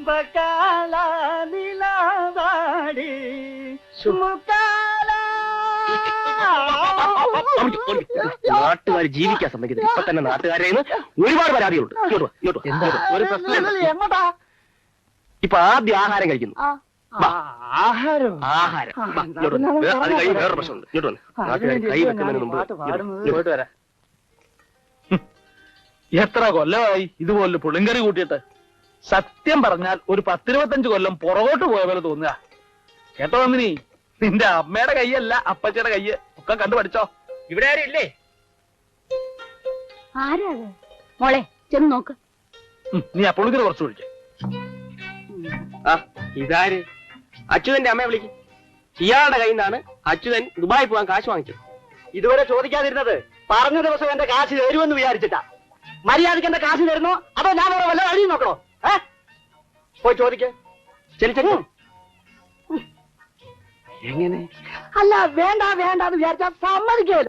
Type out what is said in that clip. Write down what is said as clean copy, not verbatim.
ചെമ്പക്കാല നിലവാടി മുക്കാല. നാട്ടുകാർ ജീവിക്കാൻ സമ്മതിക്കുന്നത് ഇപ്പൊ തന്നെ നാട്ടുകാരെ ഒരുപാട് പരാതികളുണ്ട്. ഒരു പ്രശ്നം. എങ്ങോട്ടാ? ഇപ്പൊ ആദ്യം ആഹാരം കഴിക്കുന്നു. ആഹാരം ആഹാരം അത് കഴിഞ്ഞ് വേറെ പ്രശ്നമുണ്ട്. ഇങ്ങോട്ട് വന്ന് നാട്ടുകാർ കൈ വെക്കുന്നതിന് മുമ്പ് പോയിട്ട് വരാം. എത്ര കൊല്ലമായി ഇതുപോലെ പുളിങ്കറി കൂട്ടിയിട്ട്? സത്യം പറഞ്ഞാൽ ഒരു 10-25 കൊല്ലം പുറകോട്ട് പോയ പോലെ തോന്നുക. കേട്ടോ അമ്മിനി, നിന്റെ അമ്മയുടെ കൈയല്ല അപ്പച്ചയുടെ കയ്യ് ഒക്കെ കണ്ടു പഠിച്ചോ. ഇവിടെ ആരും ഇല്ലേ? ആരാ മോളെ ചെന്ന് നോക്ക്. നീ ആ പുളിങ്കറി കുറച്ച് വിളിക്ക. ആ ഇതാര്? അച്യുതന്റെ അമ്മയെ വിളിക്കും. ഇയാളുടെ കയ്യിൽ നിന്നാണ് അച്യുതൻ ദുബായി പോകാൻ കാശ് വാങ്ങിച്ചത്. ഇതുവരെ ചോദിക്കാതിരുന്നത് പറഞ്ഞ ദിവസം എന്റെ കാശ് തരുമെന്ന് വിചാരിച്ചിട്ടാ. മര്യാദക്ക് എന്റെ കാശ് തരുന്നോ അതോ ഞാൻ വേറെ വല്ല വഴി നോക്കണോ? പോയി ചോദിക്കേ. ചെറിയ എങ്ങനെ? അല്ല വേണ്ട വേണ്ട എന്ന് വിചാരിച്ചാൽ സമ്മതിക്കല്ലോ.